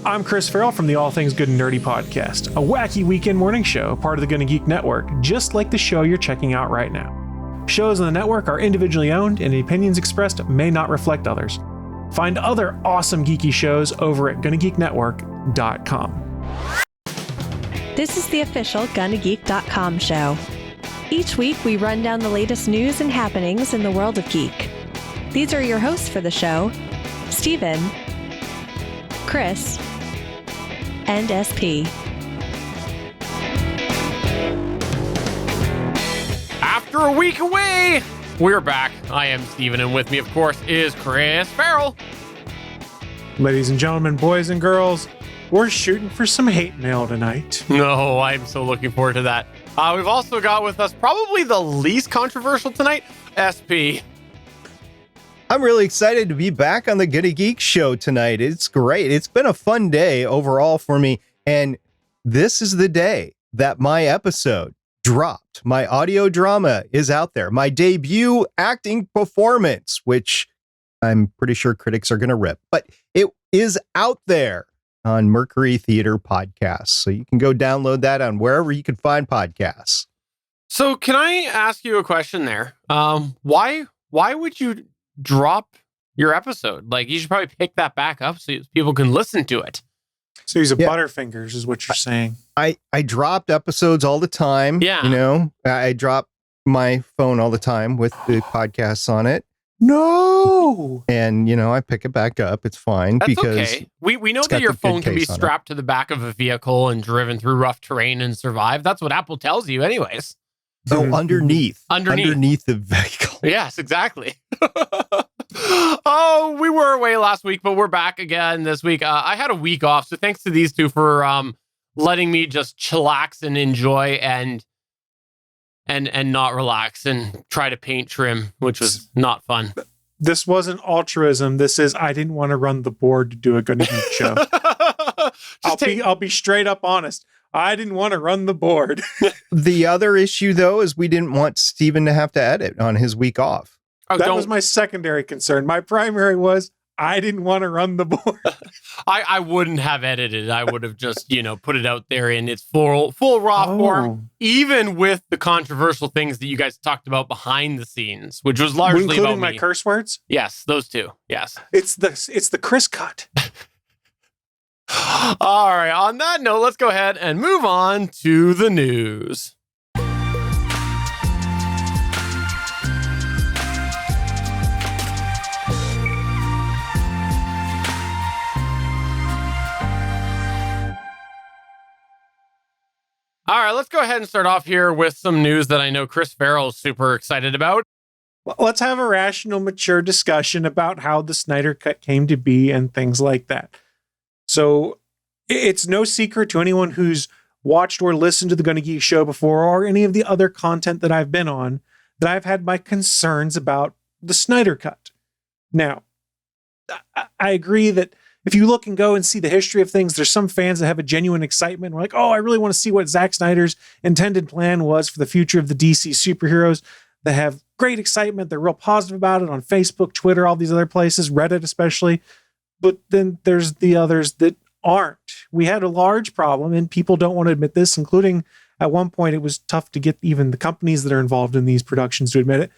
I'm Chris Farrell from the All Things Good and Nerdy podcast, a wacky weekend morning show, part of the Gonna Geek Network, just like the show you're checking out right now. Shows on the network are individually owned, and the opinions expressed may not reflect others. Find other awesome geeky shows over at GonnaGeekNetwork.com. This is the official GonnaGeek.com show. Each week, we run down the latest news and happenings in the world of geek. These are your hosts for the show, Steven, Chris, and SP. After a week away, we're back. I am Steven, and with me, of course, is Chris Farrell. Ladies and gentlemen, boys and girls, we're shooting for some hate mail tonight. No, I'm so looking forward to that. We've also got with us probably the least controversial tonight, SP. I'm really excited to be back on the Gonna Geek show tonight. It's great. It's been a fun day overall for me. And this is the day that my episode dropped. My audio drama is out there. My debut acting performance, which I'm pretty sure critics are going to rip, but it is out there on Mercury Theater Podcasts. So you can go download that on wherever you can find podcasts. So can I ask you a question there? Why would you drop your episode? Like, you should probably pick that back up so people can listen to it. So he's a Butterfingers is what you're saying. I dropped episodes all the time. Yeah. You know, I drop my phone all the time with the podcasts on it. No. And, you know, I pick it back up. It's fine. That's because okay. We know that your phone can be strapped to the back of a vehicle and driven through rough terrain and survive. That's what Apple tells you anyways. Oh, underneath the vehicle. Yes, exactly. Oh, we were away last week, but we're back again this week. I had a week off, so thanks to these two for letting me just chillax and enjoy and not relax and try to paint trim, which was not fun. This wasn't altruism. This is I didn't want to run the board to do a Gonna Geek show. I'll be straight up honest. I didn't want to run the board. The other issue, though, is we didn't want Steven to have to edit on his week off. That was my secondary concern. My primary was I didn't want to run the board. I wouldn't have edited. I would have just, put it out there in its full raw form, even with the controversial things that you guys talked about behind the scenes, which was largely including about my me. curse words. Yes, those two. Yes, it's the Chris cut. All right. On that note, let's go ahead and move on to the news. All right, let's go ahead and start off here with some news that I know Chris Farrell is super excited about. Well, let's have a rational, mature discussion about how the Snyder Cut came to be and things like that. So it's no secret to anyone who's watched or listened to the Gonna Geek show before or any of the other content that I've been on that I've had my concerns about the Snyder Cut. Now, I agree that if you look and go and see the history of things, there's some fans that have a genuine excitement. We're like, oh, I really want to see what Zack Snyder's intended plan was for the future of the DC superheroes. They have great excitement. They're real positive about it on Facebook, Twitter, all these other places, Reddit especially. But then there's the others that aren't. We had a large problem, and people don't want to admit this, including at one point it was tough to get even the companies that are involved in these productions to admit it.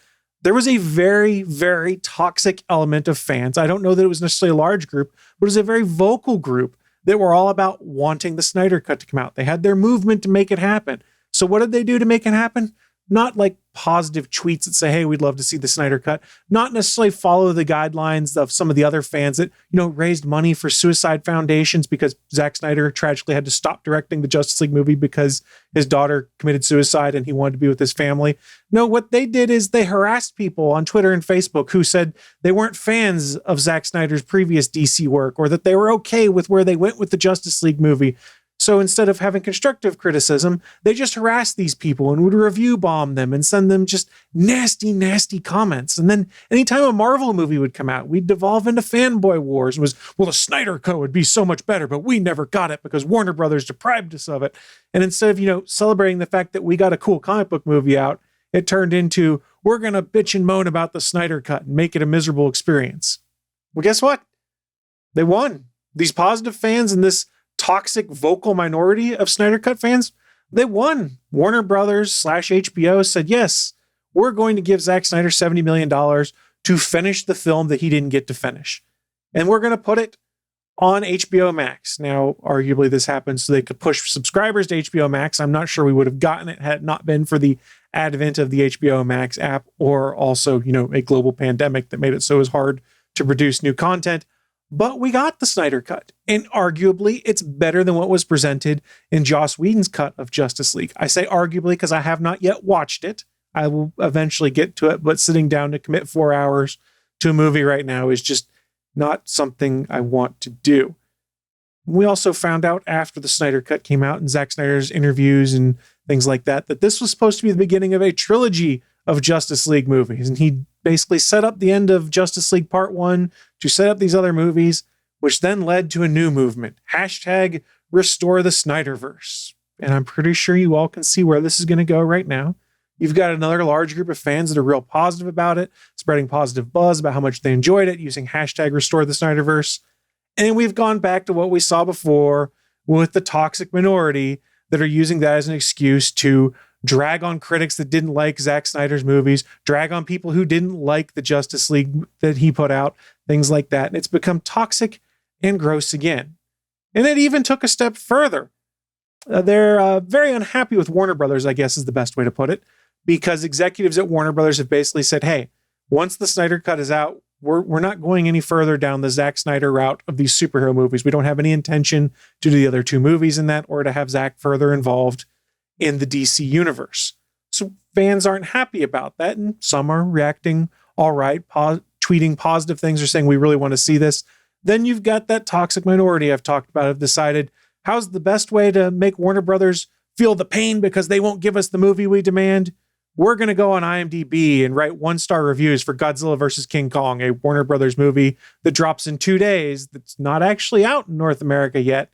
There was a very, very toxic element of fans. I don't know that it was necessarily a large group, but it was a very vocal group that were all about wanting the Snyder Cut to come out. They had their movement to make it happen. So what did they do to make it happen? Not like positive tweets that say, hey, we'd love to see the Snyder Cut. Not necessarily follow the guidelines of some of the other fans that, raised money for suicide foundations because Zack Snyder tragically had to stop directing the Justice League movie because his daughter committed suicide and he wanted to be with his family. No, what they did is they harassed people on Twitter and Facebook who said they weren't fans of Zack Snyder's previous DC work or that they were okay with where they went with the Justice League movie. So instead of having constructive criticism, they just harassed these people and would review bomb them and send them just nasty, nasty comments. And then anytime a Marvel movie would come out, we'd devolve into fanboy wars. It was, well, the Snyder Cut would be so much better, but we never got it because Warner Brothers deprived us of it. And instead of, celebrating the fact that we got a cool comic book movie out, it turned into, we're going to bitch and moan about the Snyder Cut and make it a miserable experience. Well, guess what? They won. these positive fans and this toxic vocal minority of Snyder Cut fans, they won. Warner Brothers / HBO said, yes, we're going to give Zack Snyder $70 million to finish the film that he didn't get to finish. And we're going to put it on HBO Max. Now, arguably this happened so they could push subscribers to HBO Max. I'm not sure we would have gotten it had it not been for the advent of the HBO Max app, or also, a global pandemic that made it so it was hard to produce new content. But we got the Snyder Cut, and arguably it's better than what was presented in Joss Whedon's cut of Justice League. I say arguably because I have not yet watched it. I will eventually get to it, but sitting down to commit 4 hours to a movie right now is just not something I want to do. We also found out after the Snyder Cut came out and Zack Snyder's interviews and things like that, that this was supposed to be the beginning of a trilogy of Justice League movies. And he basically set up the end of Justice League Part 1 to set up these other movies, which then led to a new movement. Hashtag restore the Snyderverse. And I'm pretty sure you all can see where this is going to go right now. You've got another large group of fans that are real positive about it, spreading positive buzz about how much they enjoyed it, using hashtag restore the Snyderverse. And we've gone back to what we saw before with the toxic minority that are using that as an excuse to drag on critics that didn't like Zack Snyder's movies, drag on people who didn't like the Justice League that he put out, things like that. And it's become toxic and gross again. And it even took a step further. They're very unhappy with Warner Brothers, I guess is the best way to put it, because executives at Warner Brothers have basically said, hey, once the Snyder Cut is out, we're not going any further down the Zack Snyder route of these superhero movies. We don't have any intention to do the other two movies in that or to have Zack further involved in the DC universe. So fans aren't happy about that, and some are reacting all right, tweeting positive things or saying we really want to see this. Then you've got that toxic minority I've talked about have decided, how's the best way to make Warner Brothers feel the pain because they won't give us the movie we demand? We're going to go on IMDb and write 1-star reviews for Godzilla vs. King Kong, a Warner Brothers movie that drops in 2 days that's not actually out in North America yet.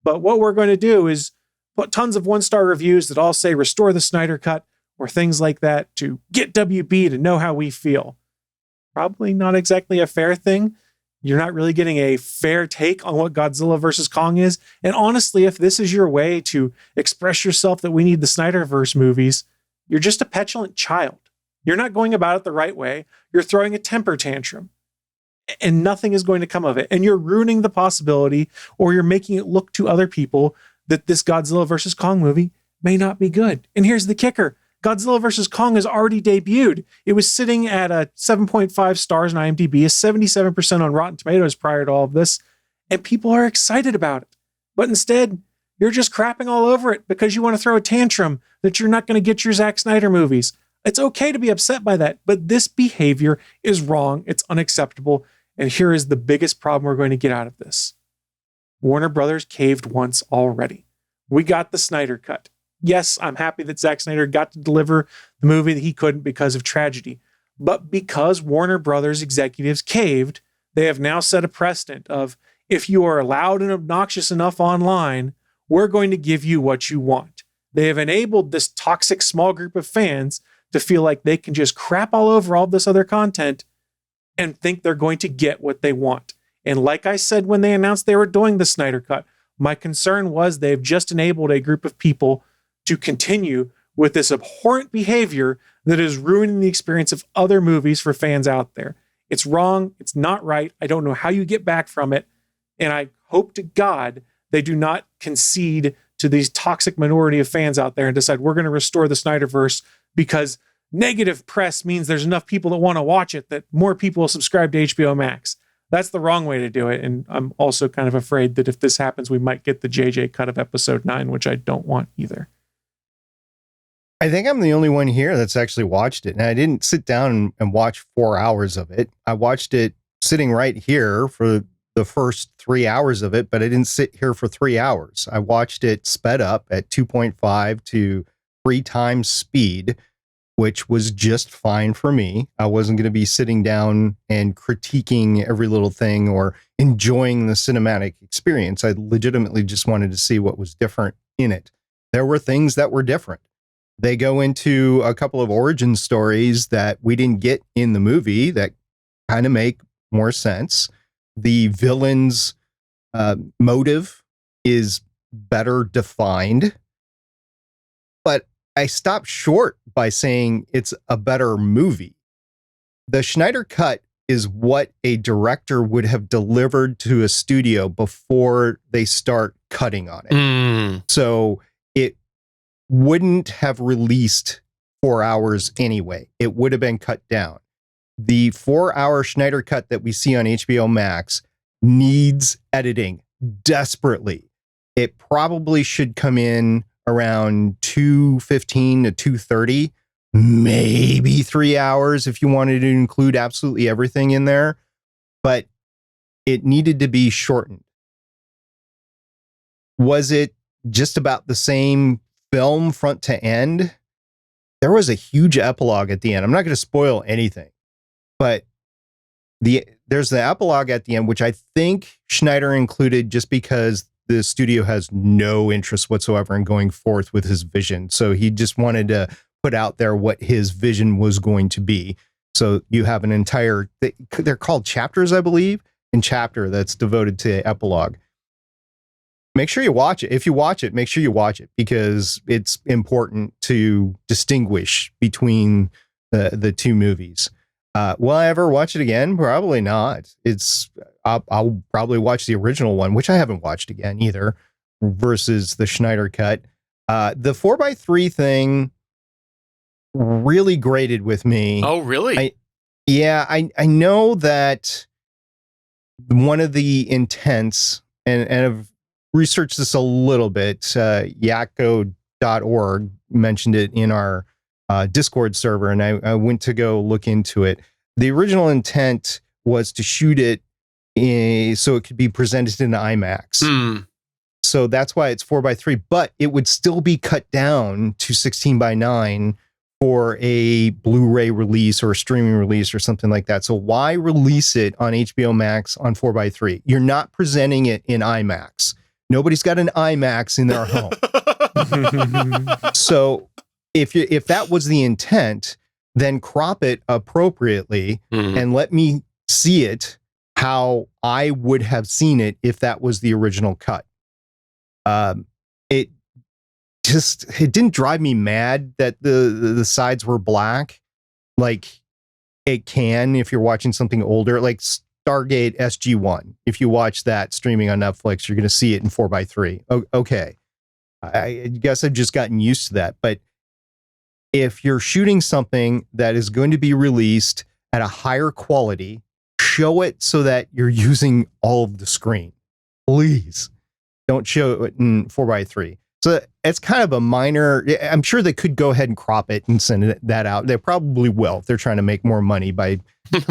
But what we're going to do is put tons of 1-star reviews that all say restore the Snyder Cut or things like that to get WB to know how we feel. Probably not exactly a fair thing. You're not really getting a fair take on what Godzilla vs. Kong is. And honestly, if this is your way to express yourself that we need the Snyderverse movies, you're just a petulant child. You're not going about it the right way. You're throwing a temper tantrum and nothing is going to come of it. And you're ruining the possibility, or you're making it look to other people that this Godzilla vs. Kong movie may not be good. And here's the kicker. Godzilla vs. Kong has already debuted. It was sitting at a 7.5 stars on IMDb, a 77% on Rotten Tomatoes prior to all of this. And people are excited about it. But instead, you're just crapping all over it because you want to throw a tantrum that you're not going to get your Zack Snyder movies. It's okay to be upset by that, but this behavior is wrong. It's unacceptable. And here is the biggest problem we're going to get out of this. Warner Brothers caved once already. We got the Snyder Cut. Yes, I'm happy that Zack Snyder got to deliver the movie that he couldn't because of tragedy. But because Warner Brothers executives caved, they have now set a precedent of, if you are loud and obnoxious enough online, we're going to give you what you want. They have enabled this toxic small group of fans to feel like they can just crap all over all this other content and think they're going to get what they want. And like I said when they announced they were doing the Snyder Cut, my concern was they've just enabled a group of people to continue with this abhorrent behavior that is ruining the experience of other movies for fans out there. It's wrong. It's not right. I don't know how you get back from it. And I hope to God they do not concede to these toxic minority of fans out there and decide we're going to restore the Snyderverse because negative press means there's enough people that want to watch it that more people will subscribe to HBO Max. That's the wrong way to do it. And I'm also kind of afraid that if this happens, we might get the JJ cut of episode 9, which I don't want either. I think I'm the only one here that's actually watched it. And I didn't sit down and watch 4 hours of it. I watched it sitting right here for the first 3 hours of it, but I didn't sit here for 3 hours. I watched it sped up at 2.5 to 3 times speed, which was just fine for me. I wasn't going to be sitting down and critiquing every little thing or enjoying the cinematic experience. I legitimately just wanted to see what was different in it. There were things that were different. They go into a couple of origin stories that we didn't get in the movie that kind of make more sense. The villains motive is better defined, but I stopped short by saying it's a better movie. The Snyder Cut is what a director would have delivered to a studio before they start cutting on it. So it wouldn't have released 4 hours anyway. It would have been cut down. The 4-hour Snyder Cut that we see on HBO Max needs editing desperately. It probably should come in around 2:15 to 2:30, maybe 3 hours if you wanted to include absolutely everything in there, but it needed to be shortened. Was it just about the same film front to end? There was a huge epilogue at the end. I'm not going to spoil anything, but there's the epilogue at the end, which I think Schneider included just because the studio has no interest whatsoever in going forth with his vision. So he just wanted to put out there what his vision was going to be. So you have an entire, they're called chapters, I believe, and chapter that's devoted to epilogue. Make sure you watch it. If you watch it, make sure you watch it because it's important to distinguish between the two movies. Will I ever watch it again? Probably not. I'll probably watch the original one, which I haven't watched again either, versus the Snyder Cut. The 4x3 thing really grated with me. Oh, really? I know that one of the intents, and I've researched this a little bit, yakko.org mentioned it in our Discord server, and I went to go look into it. The original intent was to shoot it so it could be presented in IMAX. So that's why it's 4x3, but it would still be cut down to 16:9 for a Blu-ray release or a streaming release or something like that. So why release it on HBO Max on 4x3? You're not presenting it in IMAX. Nobody's got an IMAX in their home. So if that was the intent, then crop it appropriately and let me see it how I would have seen it if that was the original cut. It didn't drive me mad that the sides were black, like it can if you're watching something older, like Stargate SG-1. If you watch that streaming on Netflix, you're going to see it in 4x3. Okay. I guess I've just gotten used to that. But if you're shooting something that is going to be released at a higher quality, show it so that you're using all of the screen. Please don't show it in 4x3. So it's kind of a minor, I'm sure they could go ahead and crop it and send that out. They probably will if they're trying to make more money by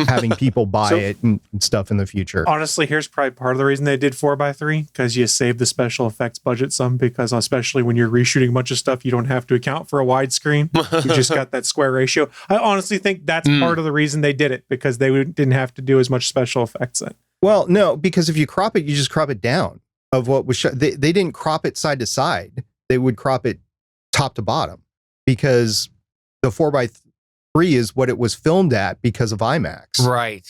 having people buy it and stuff in the future. Honestly, here's probably part of the reason they did 4x3, because you save the special effects budget some, because especially when you're reshooting a bunch of stuff, you don't have to account for a widescreen. You just got that square ratio. I honestly think that's part of the reason they did it, because they didn't have to do as much special effects then. Well, no, because if you crop it, you just crop it down of what was shot. They didn't crop it side to side. They would crop it top to bottom, because the 4x3 is what it was filmed at because of IMAX. Right.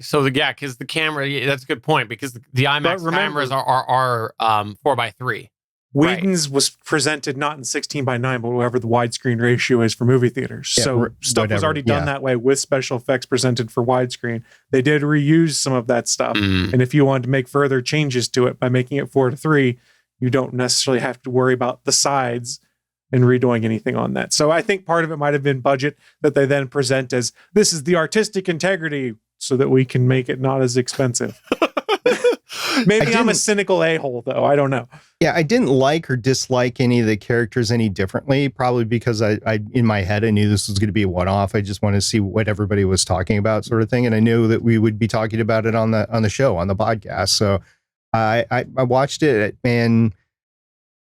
So because the camera, that's a good point, because the IMAX cameras are 4x3. Whedon's was presented not in 16:9, but whatever the widescreen ratio is for movie theaters. Yeah, so stuff was already done that way with special effects presented for widescreen. They did reuse some of that stuff. And if you wanted to make further changes to it by making it 4:3, you don't necessarily have to worry about the sides and redoing anything on that. So I think part of it might have been budget that they then present as, this is the artistic integrity, so that we can make it not as expensive. Maybe I'm a cynical a-hole, though. I don't know. Yeah, I didn't like or dislike any of the characters any differently, probably because I in my head, I knew this was going to be a one-off. I just wanted to see what everybody was talking about, sort of thing. And I knew that we would be talking about it on the show, on the podcast. So I watched it, and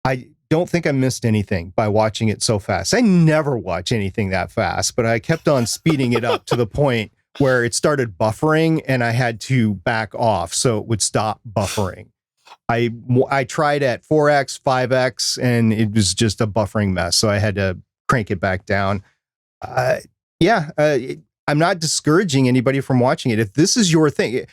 I don't think I missed anything by watching it so fast. I never watch anything that fast, but I kept on speeding it up to the point where it started buffering and I had to back off so it would stop buffering. I tried at 4x, 5x, and it was just a buffering mess. So I had to crank it back down. I'm not discouraging anybody from watching it. If this is your thing,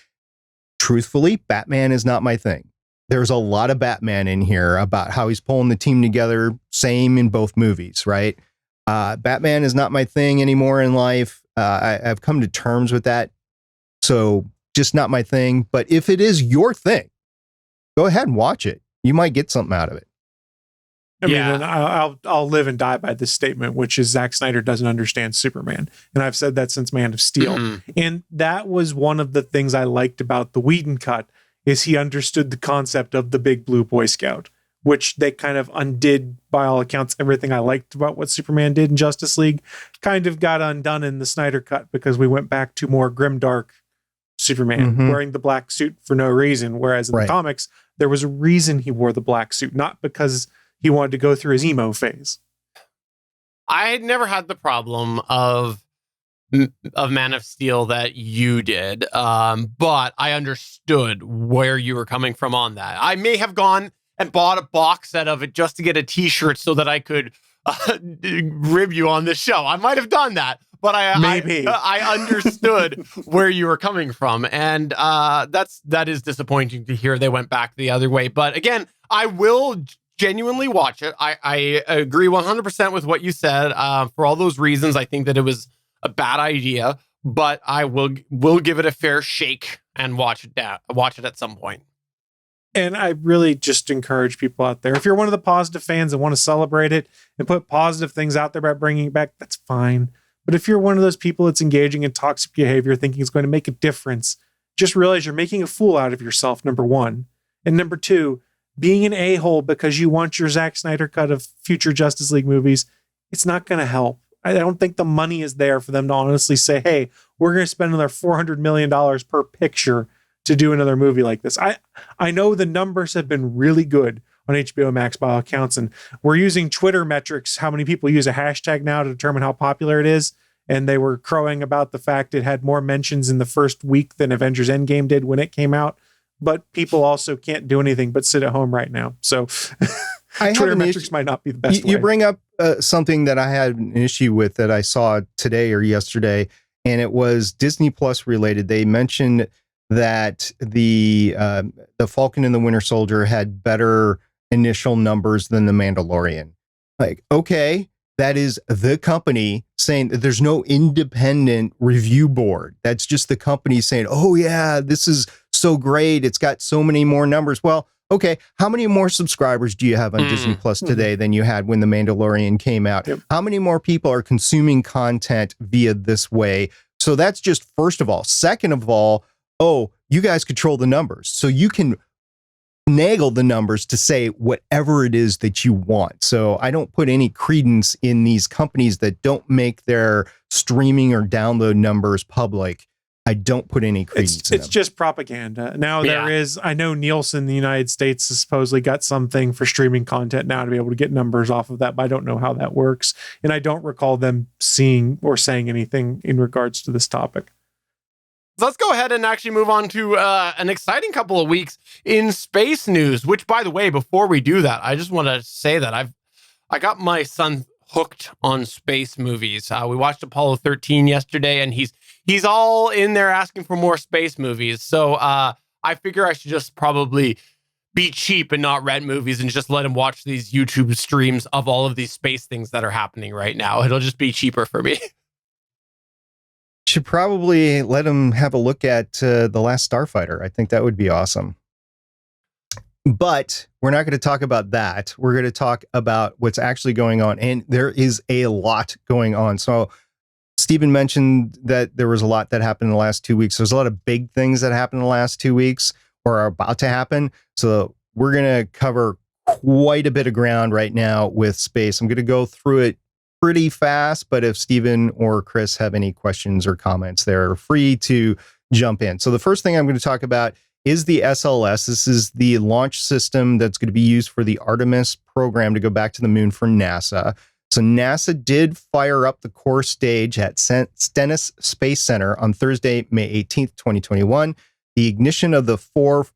truthfully, Batman is not my thing. There's a lot of Batman in here about how he's pulling the team together. Same in both movies, right? Batman is not my thing anymore in life. I've come to terms with that. So just not my thing. But if it is your thing, go ahead and watch it. You might get something out of it. I mean, and I'll live and die by this statement, which is Zack Snyder doesn't understand Superman. And I've said that since Man of Steel. Mm-hmm. And that was one of the things I liked about the Whedon cut, is he understood the concept of the big blue Boy Scout, which they kind of undid, by all accounts. Everything I liked about what Superman did in Justice League kind of got undone in the Snyder cut, because we went back to more grimdark Superman wearing the black suit for no reason. Whereas in the comics, there was a reason he wore the black suit, not because he wanted to go through his emo phase. I had never had the problem of Man of Steel that you did, but I understood where you were coming from on that. I may have gone and bought a box set of it just to get a t-shirt so that I could rib you on this show. I might have done that, but I understood where you were coming from, and that is disappointing to hear they went back the other way. But again, I will genuinely watch it. I agree 100% with what you said. For all those reasons, I think that it was a bad idea, but I will give it a fair shake and watch it at some point. And I really just encourage people out there, if you're one of the positive fans and want to celebrate it and put positive things out there about bringing it back, that's fine. But if you're one of those people that's engaging in toxic behavior, thinking it's going to make a difference, just realize you're making a fool out of yourself, number one. And number two, being an a-hole because you want your Zack Snyder cut of future Justice League movies, it's not going to help. I don't think the money is there for them to honestly say, hey, we're going to spend another $400 million per picture to do another movie like this. I know the numbers have been really good on HBO Max by all accounts, and we're using Twitter metrics, how many people use a hashtag now to determine how popular it is. And they were crowing about the fact it had more mentions in the first week than Avengers Endgame did when it came out. But people also can't do anything but sit at home right now. So Twitter metrics might not be the best way. You bring up something that I had an issue with that I saw today or yesterday, and it was Disney Plus related. They mentioned that the Falcon and the Winter Soldier had better initial numbers than the Mandalorian. Like, okay, that is the company saying that there's no independent review board. That's just the company saying, oh yeah, this is so great. It's got so many more numbers. Well, okay, how many more subscribers do you have on Disney Plus today than you had when The Mandalorian came out? Yep. How many more people are consuming content via this way? So that's just first of all. Second of all, you guys control the numbers. So you can finagle the numbers to say whatever it is that you want. So I don't put any credence in these companies that don't make their streaming or download numbers public. I don't put any credence in them. It's just propaganda. Now there is, I know Nielsen in the United States has supposedly got something for streaming content now to be able to get numbers off of that, but I don't know how that works. And I don't recall them seeing or saying anything in regards to this topic. Let's go ahead and actually move on to an exciting couple of weeks in space news, which, by the way, before we do that, I just want to say that I got my son hooked on space movies. We watched Apollo 13 yesterday, and he's all in there asking for more space movies. So I figure I should just probably be cheap and not rent movies and just let him watch these YouTube streams of all of these space things that are happening right now. It'll just be cheaper for me. Should probably let him have a look at The Last Starfighter. I think that would be awesome. But we're not going to talk about that. We're going to talk about what's actually going on. And there is a lot going on. So Stephen mentioned that there was a lot that happened in the last 2 weeks. There's a lot of big things that happened in the last 2 weeks or are about to happen. So we're going to cover quite a bit of ground right now with space. I'm going to go through it pretty fast, but if Stephen or Chris have any questions or comments, they're free to jump in. So the first thing I'm going to talk about is the SLS. This is the launch system that's going to be used for the Artemis program to go back to the moon for NASA. So NASA did fire up the core stage at Stennis Space Center on Thursday, May 18th, 2021. The ignition of the four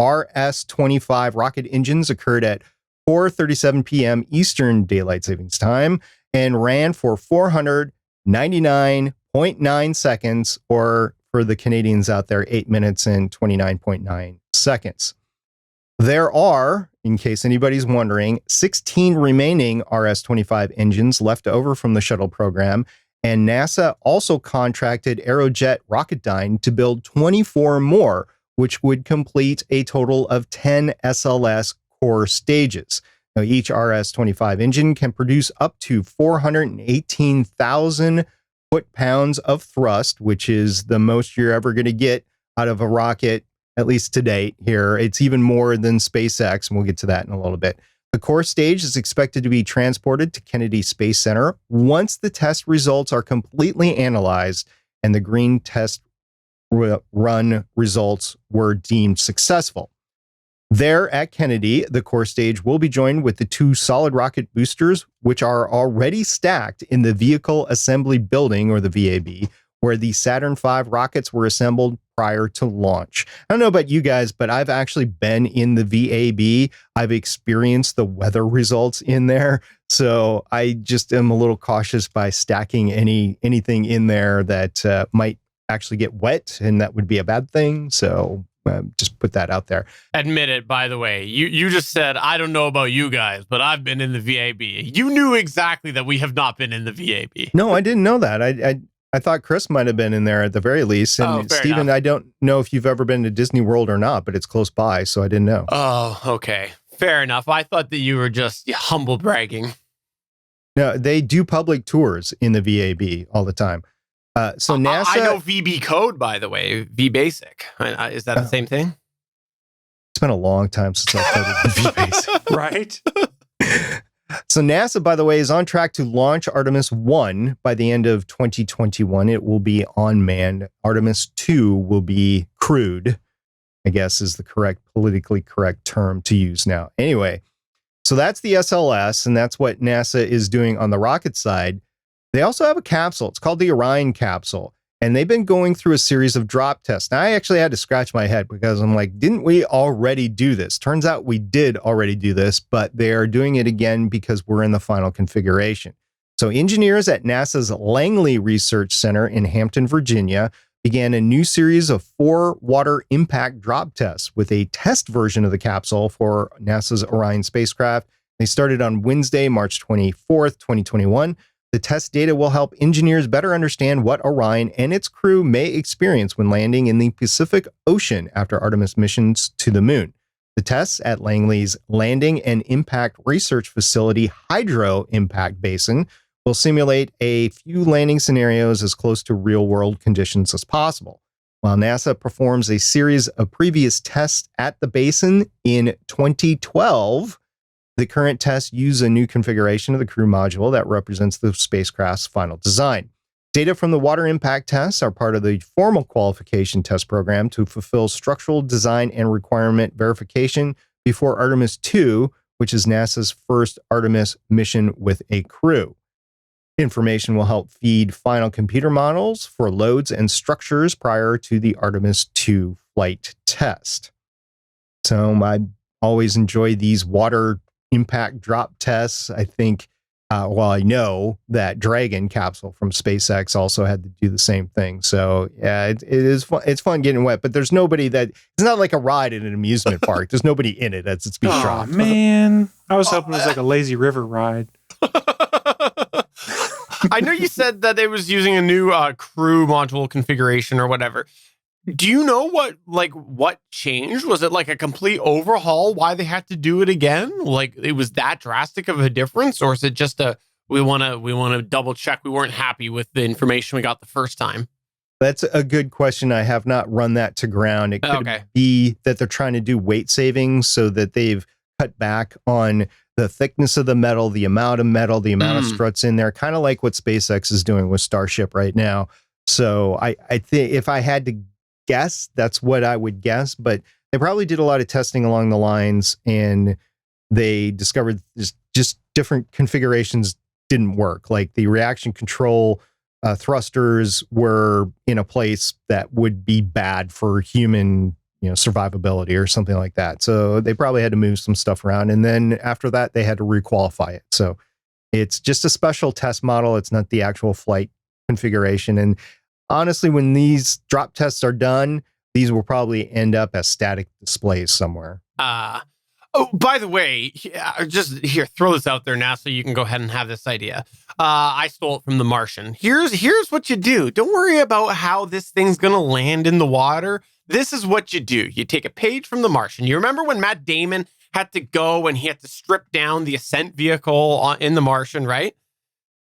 RS-25 rocket engines occurred at 4:37 p.m. Eastern Daylight Savings Time and ran for 499.9 seconds or for the Canadians out there, 8 minutes and 29.9 seconds. There are, in case anybody's wondering, 16 remaining RS-25 engines left over from the shuttle program, and NASA also contracted Aerojet Rocketdyne to build 24 more, which would complete a total of 10 SLS core stages. Now, each RS-25 engine can produce up to 418,000 foot-pounds of thrust, which is the most you're ever going to get out of a rocket, at least to date here. It's even more than SpaceX, and we'll get to that in a little bit. The core stage is expected to be transported to Kennedy Space Center once the test results are completely analyzed and the green test run results were deemed successful. There at Kennedy, the core stage will be joined with the 2 solid rocket boosters, which are already stacked in the Vehicle Assembly Building, or the VAB, where the Saturn V rockets were assembled prior to launch. I don't know about you guys, but I've actually been in the VAB. I've experienced the weather results in there. So I just am a little cautious by stacking anything in there that might actually get wet, and that would be a bad thing. So just put that out there. Admit it, by the way. You just said, I don't know about you guys, but I've been in the VAB. You knew exactly that we have not been in the VAB. No, I didn't know that. I thought Chris might have been in there at the very least. And Stephen, enough. I don't know if you've ever been to Disney World or not, but it's close by, so I didn't know. Oh, okay. Fair enough. I thought that you were just humble bragging. No, they do public tours in the VAB all the time. So NASA... I know VB code, by the way, V basic. Is that the same thing? It's been a long time since I've heard of V basic. Right? So NASA, by the way, is on track to launch Artemis 1 by the end of 2021. It will be unmanned. Artemis 2 will be crewed, I guess is the politically correct term to use now. Anyway, so that's the SLS, and that's what NASA is doing on the rocket side. They also have a capsule. It's called the Orion capsule, and they've been going through a series of drop tests. Now, I actually had to scratch my head because I'm like, didn't we already do this? Turns out we did already do this, but they are doing it again because we're in the final configuration. So engineers at NASA's Langley Research Center in Hampton, Virginia, began a new series of 4 water impact drop tests with a test version of the capsule for NASA's Orion spacecraft. They started on Wednesday, March 24th, 2021. The test data will help engineers better understand what Orion and its crew may experience when landing in the Pacific Ocean after Artemis missions to the moon. The tests at Langley's Landing and Impact Research Facility Hydro Impact Basin will simulate a few landing scenarios as close to real-world conditions as possible. While NASA performs a series of previous tests at the basin in 2012, the current tests use a new configuration of the crew module that represents the spacecraft's final design. Data from the water impact tests are part of the formal qualification test program to fulfill structural design and requirement verification before Artemis 2, which is NASA's first Artemis mission with a crew. Information will help feed final computer models for loads and structures prior to the Artemis 2 flight test. So I always enjoy these water impact drop tests. I think, I know that Dragon capsule from SpaceX also had to do the same thing. So yeah, it is fun. It's fun getting wet, but there's nobody it's not like a ride in an amusement park. There's nobody in it as it's being dropped. Oh, man. I was hoping it was like a lazy river ride. I know you said that it was using a new crew module configuration or whatever. Do you know what changed? Was it like a complete overhaul? Why they had to do it again? Like it was that drastic of a difference, or is it just we want to double check we weren't happy with the information we got the first time? That's a good question. I have not run that to ground. It could be that they're trying to do weight savings so that they've cut back on the thickness of the metal, the amount of struts in there, kind of like what SpaceX is doing with Starship right now. So I think if I had to guess, that's what I would guess, but they probably did a lot of testing along the lines and they discovered just different configurations didn't work. Like the reaction control thrusters were in a place that would be bad for human survivability or something like that. So they probably had to move some stuff around. And then after that, they had to requalify it. So it's just a special test model. It's not the actual flight configuration. And honestly, when these drop tests are done, these will probably end up as static displays somewhere. Oh, by the way, just here, throw this out there now so you can go ahead and have this idea. I stole it from The Martian. Here's what you do. Don't worry about how this thing's going to land in the water. This is what you do. You take a page from The Martian. You remember when Matt Damon had to go and he had to strip down the ascent vehicle in The Martian, right?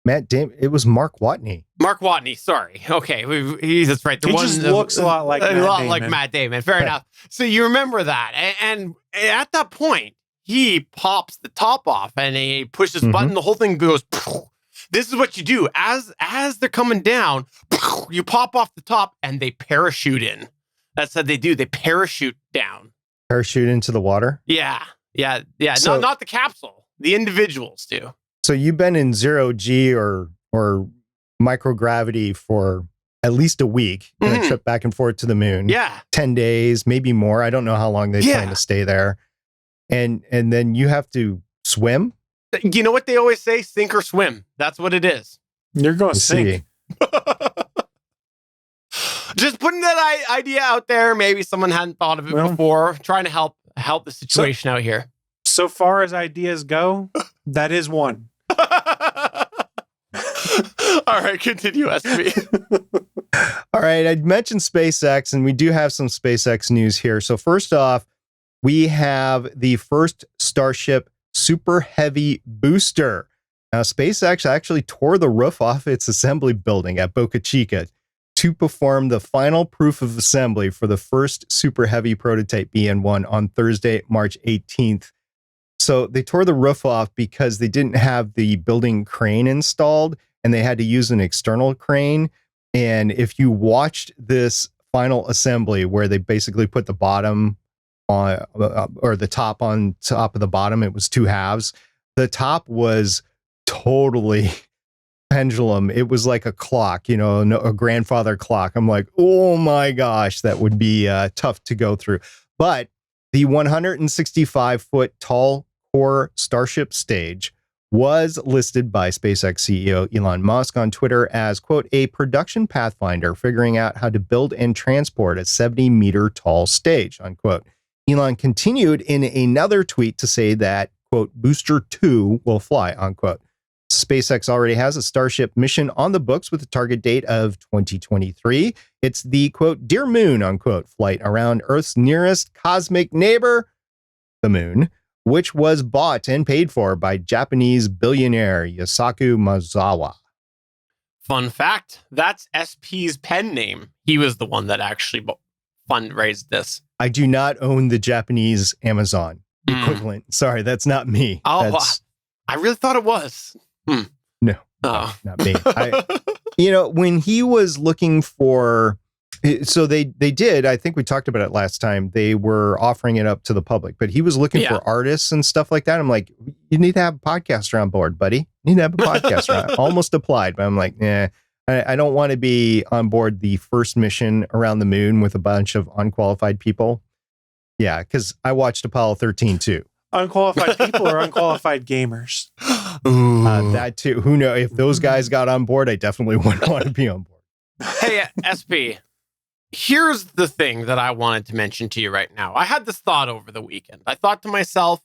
Matt Damon, it was Mark Watney. Mark Watney, sorry. Okay, that's right. He just looks a lot like Matt Damon. Fair enough. So you remember that. And at that point, he pops the top off and he pushes the button. The whole thing goes. This is what you do. As they're coming down, you pop off the top and they parachute in. That's what they do. They parachute down. Parachute into the water? Yeah. So, not the capsule. The individuals do. So you've been in 0G or microgravity for at least a week and a trip back and forth to the moon. Yeah. 10 days, maybe more. I don't know how long they plan to stay there. And then you have to swim. You know what they always say? Sink or swim. That's what it is. You're going to sink. Just putting that idea out there. Maybe someone hadn't thought of it before. Trying to help the situation out here. So far as ideas go, that is one. All right, continue, SB. All right, I mentioned SpaceX, and we do have some SpaceX news here. So first off, we have the first Starship Super Heavy booster. Now, SpaceX actually tore the roof off its assembly building at Boca Chica to perform the final proof of assembly for the first Super Heavy prototype BN1 on Thursday, March 18th. So they tore the roof off because they didn't have the building crane installed and they had to use an external crane. And if you watched this final assembly where they basically put the bottom on or the top on top of the bottom, it was two halves. The top was totally pendulum. It was like a clock, a grandfather clock. I'm like, oh my gosh, that would be tough to go through. But the 165-foot tall core Starship stage was listed by SpaceX CEO Elon Musk on Twitter as, quote, a production pathfinder figuring out how to build and transport a 70-meter tall stage, unquote. Elon continued in another tweet to say that, quote, Booster 2 will fly, unquote. SpaceX already has a Starship mission on the books with a target date of 2023. It's the, quote, Dear Moon, unquote, flight around Earth's nearest cosmic neighbor, the moon, which was bought and paid for by Japanese billionaire Yusaku Maezawa. Fun fact, that's SP's pen name. He was the one that actually fundraised this. I do not own the Japanese Amazon equivalent. Sorry, that's not me. Oh, I really thought it was. No, not me. When he was looking for... So they did, I think we talked about it last time, they were offering it up to the public, but he was looking for artists and stuff like that. I'm like, you need to have a podcaster on board, buddy. You need to have a podcaster. I almost applied, but I'm like, I don't want to be on board the first mission around the moon with a bunch of unqualified people. Yeah, because I watched Apollo 13 too. Unqualified people or unqualified gamers? That too. Who knows? If those guys got on board, I definitely wouldn't want to be on board. Hey, SP. Here's the thing that I wanted to mention to you right now. I had this thought over the weekend. I thought to myself,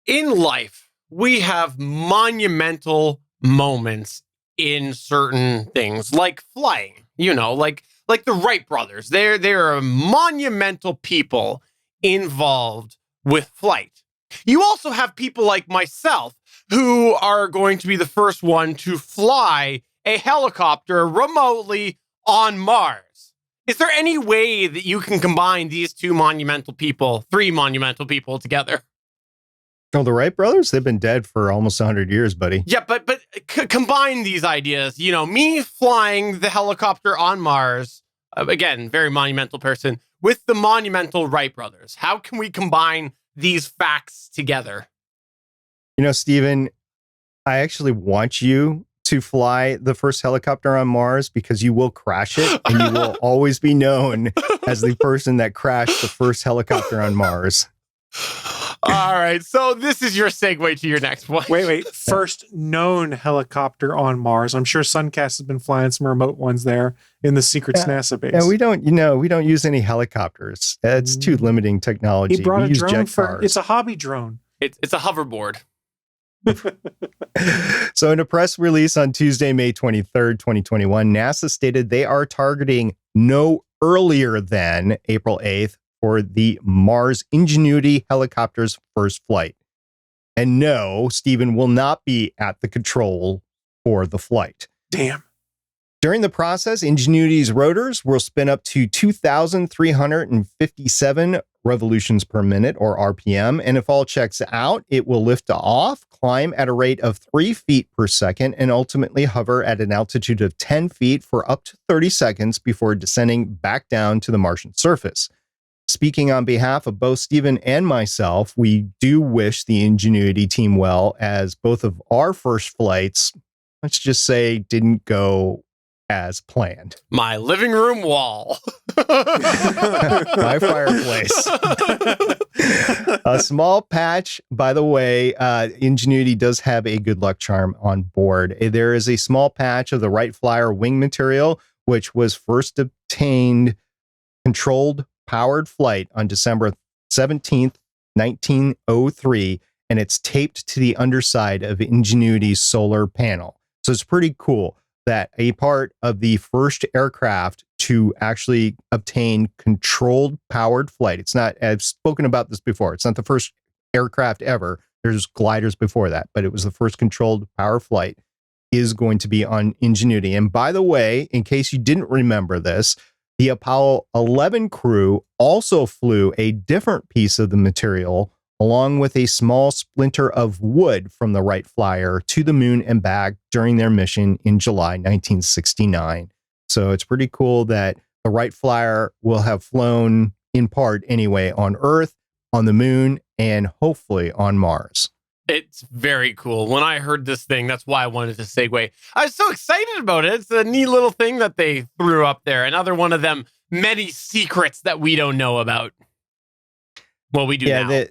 in life, we have monumental moments in certain things, like flying, like the Wright brothers. There are monumental people involved with flight. You also have people like myself who are going to be the first one to fly a helicopter remotely on Mars. Is there any way that you can combine these three monumental people together? Oh, the Wright brothers? They've been dead for almost 100 years, buddy. Yeah, but combine these ideas. Me flying the helicopter on Mars, again, very monumental person, with the monumental Wright brothers. How can we combine these facts together? Stephen, I actually want you to fly the first helicopter on Mars because you will crash it and you will always be known as the person that crashed the first helicopter on Mars. All right. So this is your segue to your next one. Wait. First known helicopter on Mars. I'm sure Suncast has been flying some remote ones there in the secret NASA base. Yeah, we don't use any helicopters. It's too limiting technology. He brought we a use drone jet for. cars. It's a hobby drone. It's a hoverboard. So in a press release on Tuesday, May 23rd, 2021, NASA stated they are targeting no earlier than April 8th for the Mars Ingenuity helicopter's first flight. And no, Stephen will not be at the control for the flight. Damn. During the process, Ingenuity's rotors will spin up to 2,357 revolutions per minute, or RPM. And if all checks out, it will lift off, climb at a rate of 3 feet per second, and ultimately hover at an altitude of 10 feet for up to 30 seconds before descending back down to the Martian surface. Speaking on behalf of both Stephen and myself, we do wish the Ingenuity team well, as both of our first flights, let's just say, didn't go as planned. My living room wall. My fireplace. A small patch, by the way, Ingenuity does have a good luck charm on board. There is a small patch of the Wright Flyer wing material, which was first obtained controlled powered flight on December 17th, 1903, and it's taped to the underside of Ingenuity's solar panel. So it's pretty cool that a part of the first aircraft to actually obtain controlled powered flight. It's not, I've spoken about this before, it's not the first aircraft ever. There's gliders before that, but it was the first controlled power flight is going to be on Ingenuity. And by the way, in case you didn't remember this, the Apollo 11 crew also flew a different piece of the material along with a small splinter of wood from the Wright Flyer to the moon and back during their mission in July 1969. So it's pretty cool that the Wright Flyer will have flown in part anyway on Earth, on the moon, and hopefully on Mars. It's very cool. When I heard this thing, that's why I wanted to segue. I was so excited about it. It's a neat little thing that they threw up there. Another one of them many secrets that we don't know about. Well, we do now.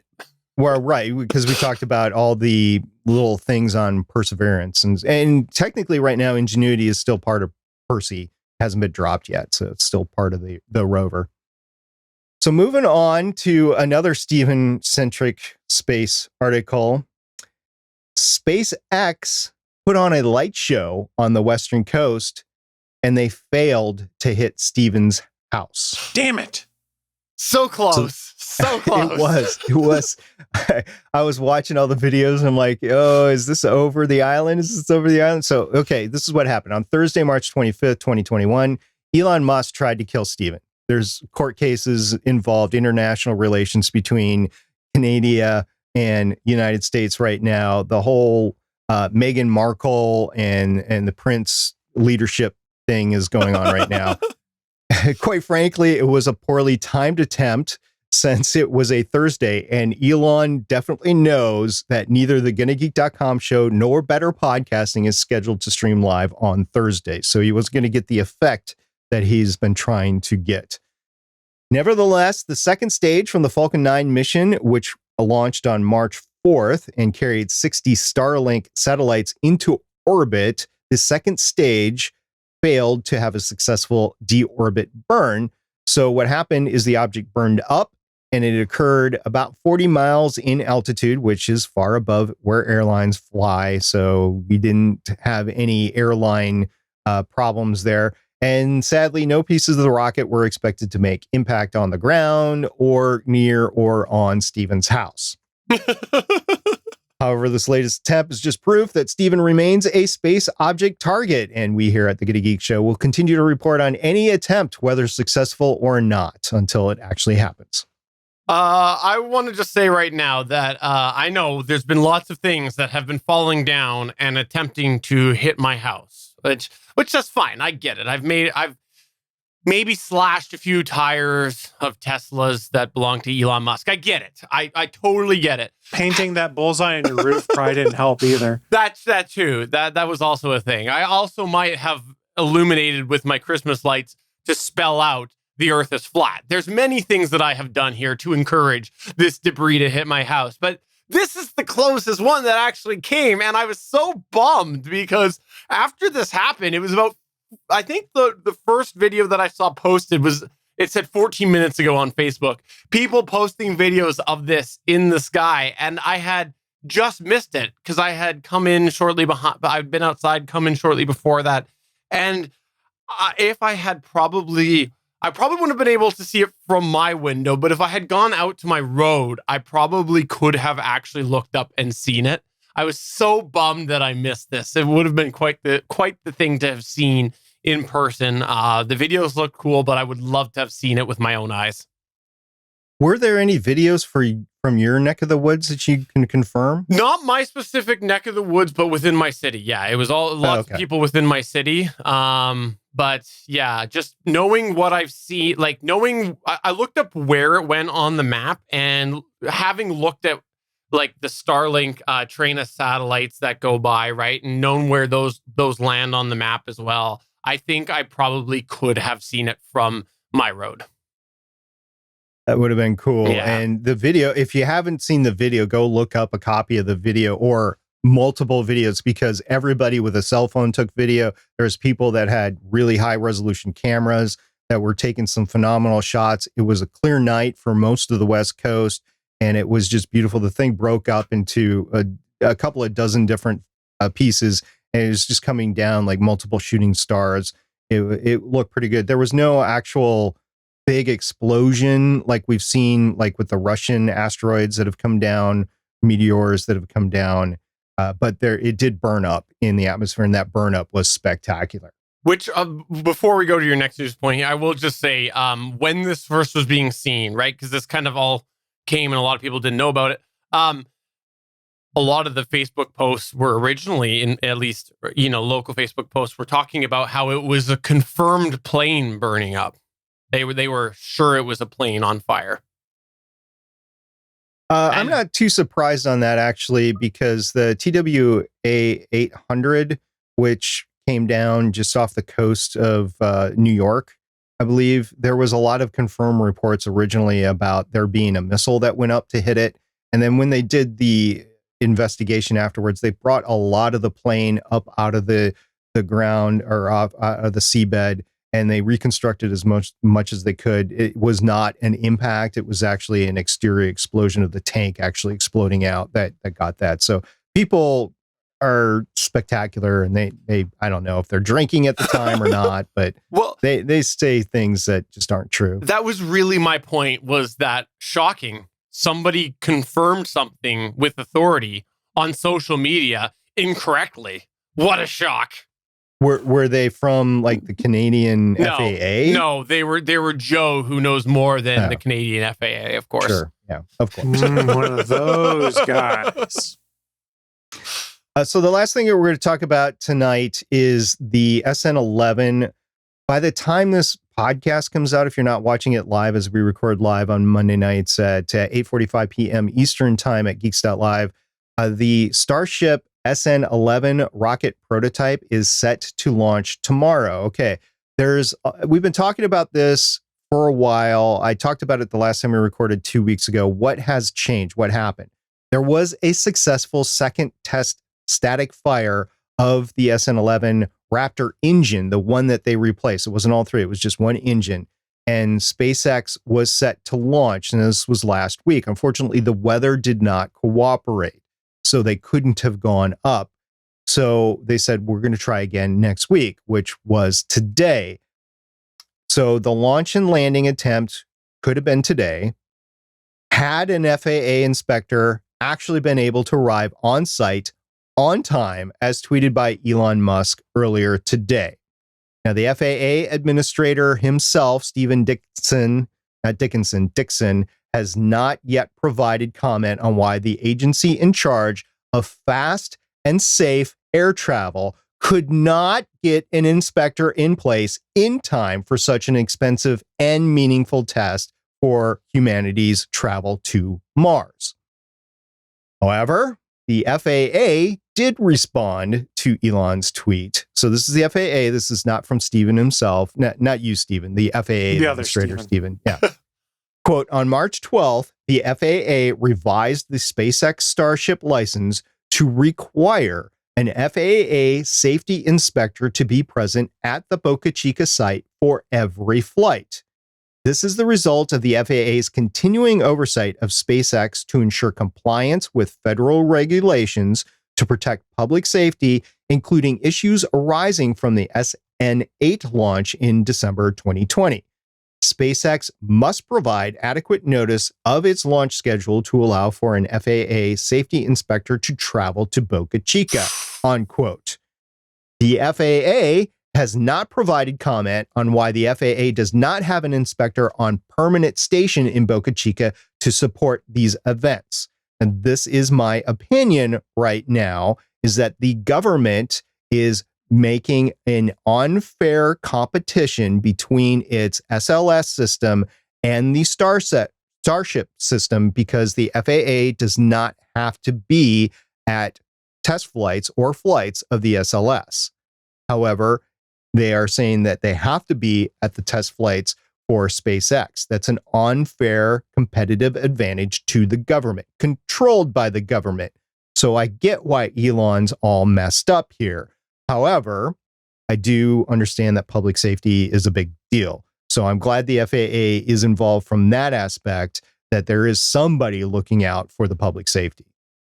Well, right, because we talked about all the little things on Perseverance. And technically right now, Ingenuity is still part of Percy. Hasn't been dropped yet, so it's still part of the rover. So moving on to another Stephen-centric space article. SpaceX put on a light show on the Western coast, and they failed to hit Stephen's house. Damn it. So close. So close. It was. I was watching all the videos and I'm like, oh, is this over the island? Is this over the island? So, okay, this is what happened. On Thursday, March 25th, 2021, Elon Musk tried to kill Stephen. There's court cases involved, international relations between Canada and United States right now. The whole Meghan Markle and the Prince leadership thing is going on right now. Quite frankly, it was a poorly timed attempt since it was a Thursday, and Elon definitely knows that neither the GonnaGeek.com show nor Better Podcasting is scheduled to stream live on Thursday. So he was going to get the effect that he's been trying to get. Nevertheless, the second stage from the Falcon 9 mission, which launched on March 4th and carried 60 Starlink satellites into orbit, the second stage failed to have a successful deorbit burn. So what happened is the object burned up, and it occurred about 40 miles in altitude, which is far above where airlines fly. So we didn't have any airline problems there. And sadly, no pieces of the rocket were expected to make impact on the ground or near or on Stephen's house. However, this latest attempt is just proof that Stephen remains a space object target, and we here at the Giddy Geek Show will continue to report on any attempt, whether successful or not, until it actually happens. I want to just say right now that I know there's been lots of things that have been falling down and attempting to hit my house, which that's fine. I get it. I've maybe slashed a few tires of Teslas that belong to Elon Musk. I get it. I totally get it. Painting that bullseye on your roof probably didn't help either. That's that too. That was also a thing. I also might have illuminated with my Christmas lights to spell out the Earth is flat. There's many things that I have done here to encourage this debris to hit my house, but this is the closest one that actually came, and I was so bummed because after this happened, it was about, I think the first video that I saw posted was, it said 14 minutes ago on Facebook, people posting videos of this in the sky, and I had just missed it because I had come in shortly behind, I'd been outside, come in shortly before that, and if I probably wouldn't have been able to see it from my window, but if I had gone out to my road, I probably could have actually looked up and seen it. I was so bummed that I missed this. It would have been quite the thing to have seen in person. The videos look cool, but I would love to have seen it with my own eyes. Were there any videos from your neck of the woods that you can confirm? Not my specific neck of the woods, but within my city. Yeah, it was lots of people within my city. But yeah, just knowing what I've seen, like I looked up where it went on the map, and having looked at like the Starlink train of satellites that go by, right, and known where those land on the map as well, I think I probably could have seen it from my road. That would have been cool. Yeah. And the video, if you haven't seen the video, go look up a copy of the video or multiple videos, because everybody with a cell phone took video. There's people that had really high resolution cameras that were taking some phenomenal shots. It was a clear night for most of the West Coast, and it was just beautiful. The thing broke up into a couple of dozen different pieces, and it was just coming down like multiple shooting stars. It looked pretty good. There was no actual big explosion like we've seen, like with the Russian asteroids that have come down, meteors that have come down. But it did burn up in the atmosphere, and that burn up was spectacular. Which, before we go to your next news point here, I will just say, when this first was being seen, right, because this kind of all came and a lot of people didn't know about it. A lot of the Facebook posts were originally, in at least, local Facebook posts, were talking about how it was a confirmed plane burning up. They were sure it was a plane on fire. I'm not too surprised on that, actually, because the TWA 800, which came down just off the coast of New York, I believe, there was a lot of confirmed reports originally about there being a missile that went up to hit it. And then when they did the investigation afterwards, they brought a lot of the plane up out of the ground, or out of the seabed, and they reconstructed as much as they could. It was not an impact. It was actually an exterior explosion of the tank actually exploding out that got that. So people are spectacular, and they I don't know if they're drinking at the time or not, but well, they say things that just aren't true. That was really my point, was that shocking. Somebody confirmed something with authority on social media incorrectly. What a shock. Were they from like the Canadian FAA? No, they were Joe, who knows more than the Canadian FAA, of course. Sure, yeah, of course. One of those guys. So the last thing that we're going to talk about tonight is the SN11. By the time this podcast comes out, if you're not watching it live, as we record live on Monday nights at 8:45 p.m. Eastern time at Geeks.live, the Starship SN11 rocket prototype is set to launch tomorrow. Okay, we've been talking about this for a while. I talked about it the last time we recorded 2 weeks ago. What has changed? What happened? There was a successful second test static fire of the SN11 Raptor engine, the one that they replaced. It wasn't all three, it was just one engine. And SpaceX was set to launch, and this was last week. Unfortunately, the weather did not cooperate, so they couldn't have gone up. So they said, we're going to try again next week, which was today. So the launch and landing attempt could have been today, had an FAA inspector actually been able to arrive on site on time, as tweeted by Elon Musk earlier today. Now, the FAA administrator himself, Stephen Dixon, has not yet provided comment on why the agency in charge of fast and safe air travel could not get an inspector in place in time for such an expensive and meaningful test for humanity's travel to Mars. However, the FAA did respond to Elon's tweet. So this is the FAA. This is not from Stephen himself. Not you, Stephen, the FAA The administrator, other Stephen. Yeah. Quote, on March 12th, the FAA revised the SpaceX Starship license to require an FAA safety inspector to be present at the Boca Chica site for every flight. This is the result of the FAA's continuing oversight of SpaceX to ensure compliance with federal regulations to protect public safety, including issues arising from the SN8 launch in December 2020. SpaceX must provide adequate notice of its launch schedule to allow for an FAA safety inspector to travel to Boca Chica, unquote. The FAA has not provided comment on why the FAA does not have an inspector on permanent station in Boca Chica to support these events. And this is my opinion right now, is that the government is making an unfair competition between its SLS system and the Starship system because the FAA does not have to be at test flights or flights of the SLS. However, they are saying that they have to be at the test flights for SpaceX. That's an unfair competitive advantage to the government, controlled by the government. So I get why Elon's all messed up here. However, I do understand that public safety is a big deal. So I'm glad the FAA is involved from that aspect, that there is somebody looking out for the public safety.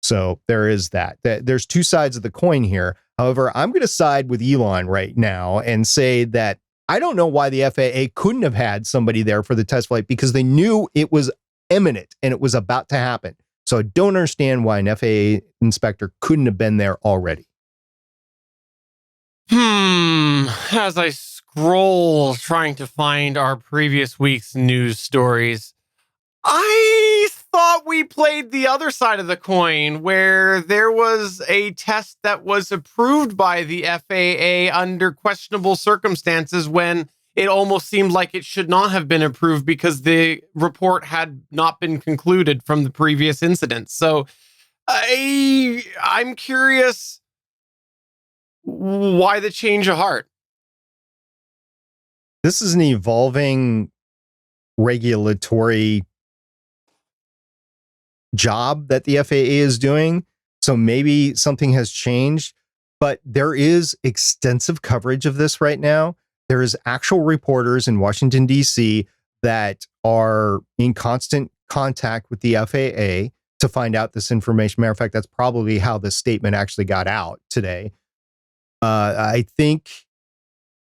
So there is that. There's two sides of the coin here. However, I'm going to side with Elon right now and say that I don't know why the FAA couldn't have had somebody there for the test flight because they knew it was imminent and it was about to happen. So I don't understand why an FAA inspector couldn't have been there already. As I scroll trying to find our previous week's news stories, I thought we played the other side of the coin where there was a test that was approved by the FAA under questionable circumstances when it almost seemed like it should not have been approved because the report had not been concluded from the previous incident. So I'm curious why the change of heart. This is an evolving regulatory job that the FAA is doing. So maybe something has changed, but there is extensive coverage of this right now. There is actual reporters in Washington, D.C. that are in constant contact with the FAA to find out this information. Matter of fact, that's probably how this statement actually got out today. I think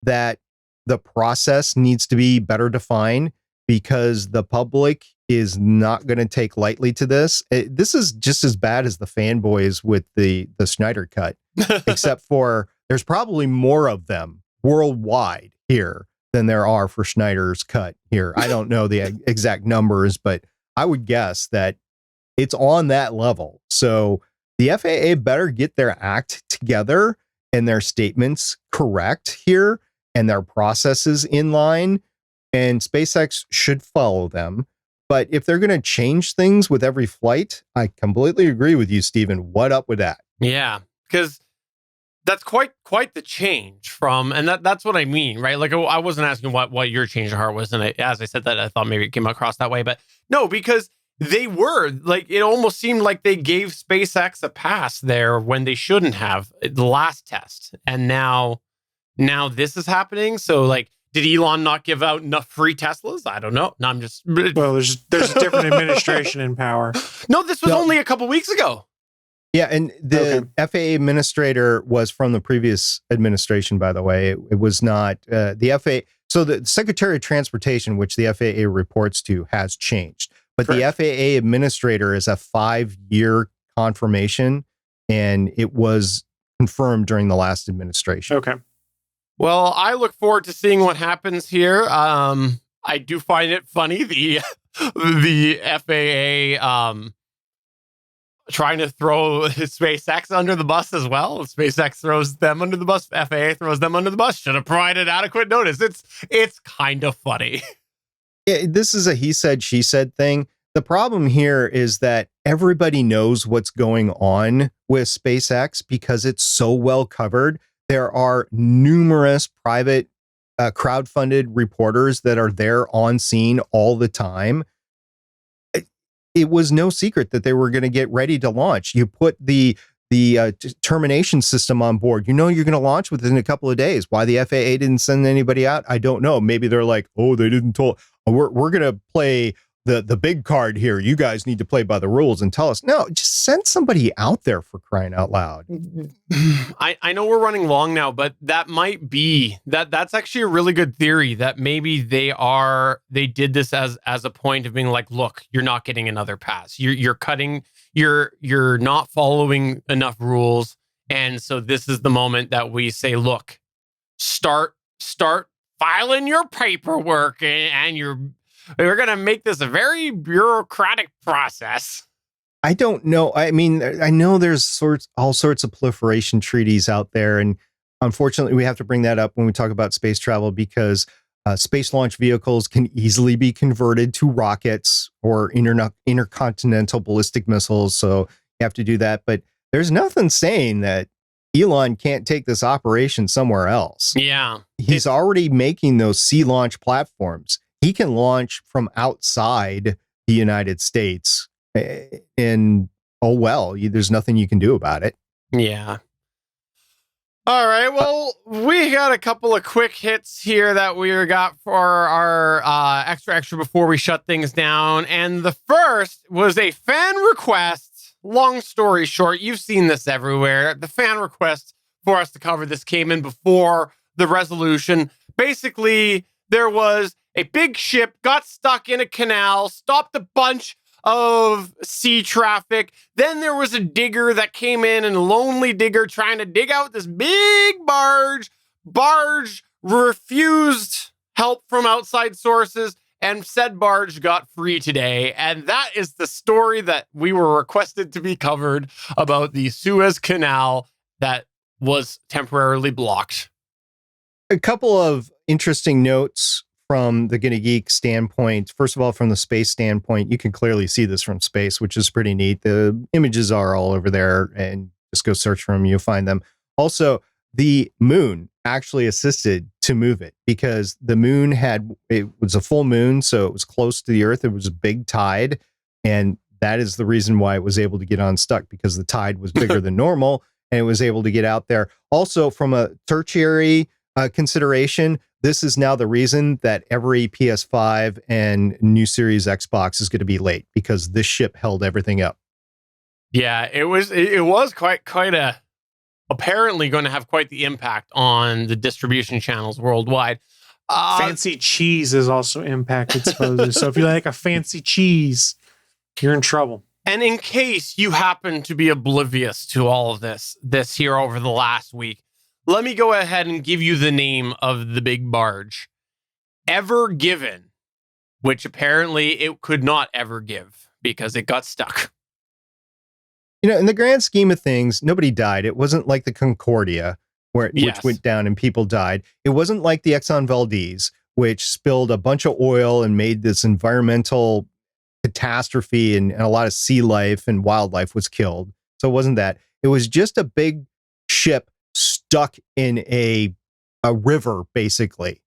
that the process needs to be better defined because the public is not going to take lightly to this. This is just as bad as the fanboys with the Snyder Cut, except for there's probably more of them worldwide here than there are for Snyder's Cut here. I don't know the exact numbers, but I would guess that it's on that level. So the FAA better get their act together and their statements correct here and their processes in line, and SpaceX should follow them. But if they're going to change things with every flight, I completely agree with you, Stephen. What up with that? Yeah, because that's quite the change from, and that's what I mean, right? Like I wasn't asking what your change of heart was, and as I said that, I thought maybe it came across that way, but no, because they were like, it almost seemed like they gave SpaceX a pass there when they shouldn't have the last test, and now this is happening. So like, did Elon not give out enough free Teslas? I don't know. No, I'm just well. There's a different administration in power. No, this was only a couple weeks ago. Yeah, and the FAA administrator was from the previous administration, by the way. It was not the FAA. So the Secretary of Transportation, which the FAA reports to, has changed. But correct. The FAA administrator is a 5-year confirmation, and it was confirmed during the last administration. Okay. Well, I look forward to seeing what happens here. I do find it funny, the FAA trying to throw SpaceX under the bus as well. SpaceX throws them under the bus. FAA throws them under the bus. Should have provided adequate notice. It's kind of funny. Yeah, this is a he said, she said thing. The problem here is that everybody knows what's going on with SpaceX because it's so well covered. There are numerous private crowdfunded reporters that are there on scene all the time. It was no secret that they were going to get ready to launch. You put the termination system on board. You know you're going to launch within a couple of days. Why the FAA didn't send anybody out, I don't know. Maybe they're like, oh, they didn't tell. We're going to play the big card here. You guys need to play by the rules and tell us. No, just send somebody out there, for crying out loud. I know we're running long now, but that might be that's actually a really good theory that maybe they did this as a point of being like, look, you're not getting another pass. You're cutting, you're not following enough rules. And so this is the moment that we say, look, start filing your paperwork and we're going to make this a very bureaucratic process. I don't know. I mean, I know there's all sorts of proliferation treaties out there. And unfortunately, we have to bring that up when we talk about space travel because space launch vehicles can easily be converted to rockets or intercontinental ballistic missiles. So you have to do that. But there's nothing saying that Elon can't take this operation somewhere else. Yeah. He's already making those sea launch platforms. He can launch from outside the United States. And oh well, there's nothing you can do about it. Yeah. All right. Well, we got a couple of quick hits here that we got for our extra before we shut things down. And the first was a fan request. Long story short, you've seen this everywhere. The fan request for us to cover this came in before the resolution. Basically, there was a big ship, got stuck in a canal, stopped a bunch of sea traffic. Then there was a digger that came in, and a lonely digger trying to dig out this big barge. Barge refused help from outside sources, and said barge got free today. And that is the story that we were requested to be covered about the Suez Canal that was temporarily blocked. A couple of interesting notes from the Gonna Geek standpoint. First of all, from the space standpoint, you can clearly see this from space, which is pretty neat. The images are all over there, and just go search for them, you'll find them. Also, the moon actually assisted to move it because the moon it was a full moon, so it was close to the Earth. It was a big tide, and that is the reason why it was able to get unstuck, because the tide was bigger than normal, and it was able to get out there. Also, from a tertiary consideration, this is now the reason that every PS5 and new series Xbox is going to be late, because this ship held everything up. Yeah, it was quite apparently going to have quite the impact on the distribution channels worldwide. Fancy cheese is also impacted, supposedly. So if you like a fancy cheese, you're in trouble. And in case you happen to be oblivious to all of this here over the last week, let me go ahead and give you the name of the big barge. Ever Given, which apparently it could not ever give because it got stuck. You know, in the grand scheme of things, nobody died. It wasn't like the Concordia, which went down and people died. It wasn't like the Exxon Valdez, which spilled a bunch of oil and made this environmental catastrophe, and a lot of sea life and wildlife was killed. So it wasn't that. It was just a big ship stuck in a river, basically.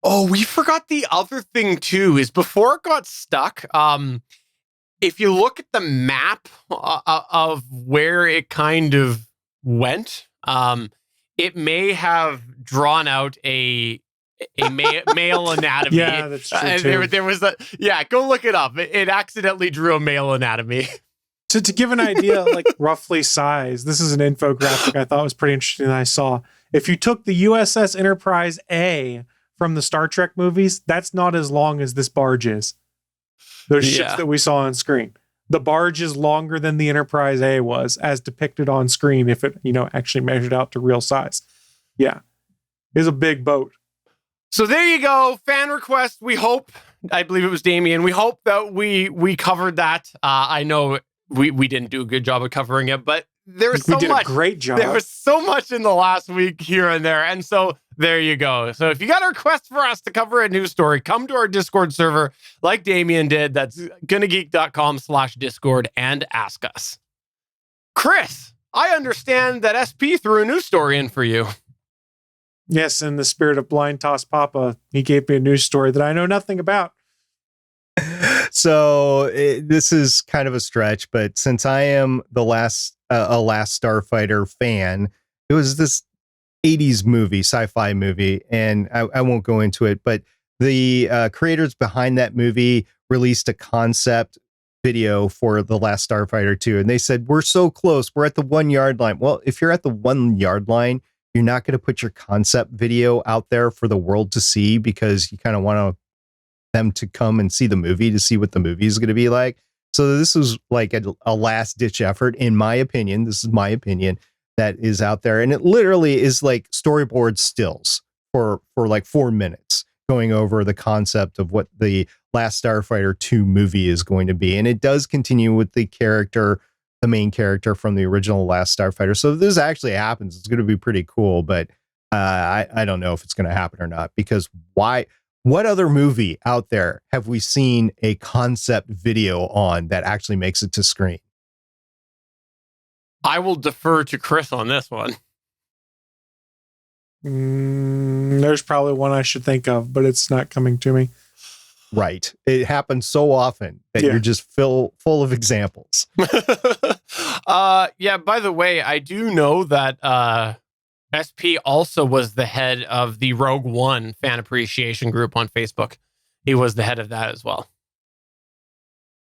Oh, we forgot the other thing too, is before it got stuck, if you look at the map of where it kind of went, it may have drawn out a male anatomy. Yeah, that's true too. There was go look it up. It accidentally drew a male anatomy. To give an idea, like roughly size, this is an infographic I thought was pretty interesting that I saw. If you took the USS Enterprise A from the Star Trek movies, that's not as long as this barge is. Those ships that we saw on screen. The barge is longer than the Enterprise A was, as depicted on screen, if it, actually measured out to real size. Yeah. It's a big boat. So there you go. Fan request. We hope, I believe it was Damien, we hope that we covered that. I know we didn't do a good job of covering it, but there was We so did much. a great job. There was so much in the last week here and there. And so there you go. So if you got a request for us to cover a news story, come to our Discord server like Damien did. That's gonnageek.com/Discord and ask us. Chris, I understand that SP threw a news story in for you. Yes, in the spirit of Blind Toss Papa, he gave me a news story that I know nothing about. So this is kind of a stretch, but since I am a Last Starfighter fan, it was this 80s movie, sci-fi movie, and I won't go into it, but the creators behind that movie released a concept video for the Last Starfighter 2, and they said, we're so close, we're at the 1 yard line. Well, if you're at the 1 yard line, you're not going to put your concept video out there for the world to see because you kind of want them to come and see the movie to see what the movie is going to be like. So this was like a last ditch effort, in my opinion. This is my opinion, that is out there. And it literally is like storyboard stills for like 4 minutes going over the concept of what the Last Starfighter 2 movie is going to be. And it does continue with the main character from the original Last Starfighter. So if this actually happens, it's going to be pretty cool. But I don't know if it's going to happen or not, because why? What other movie out there have we seen a concept video on that actually makes it to screen? I will defer to Chris on this one. There's probably one I should think of, but it's not coming to me. Right. It happens so often that you're just full of examples. Yeah, by the way, I do know that SP also was the head of the Rogue One fan appreciation group on Facebook. He was the head of that as well.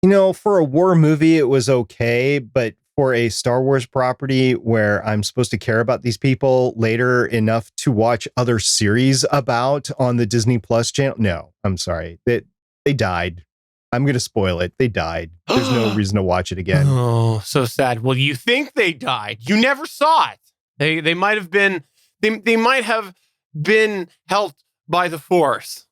You know, for a war movie, it was okay, but for a Star Wars property where I'm supposed to care about these people later enough to watch other series about on the Disney Plus channel, no, I'm sorry. They died. I'm going to spoil it. They died. There's no reason to watch it again. Oh, so sad. Well, you think they died. You never saw it. They might have been they might have been helped by the Force.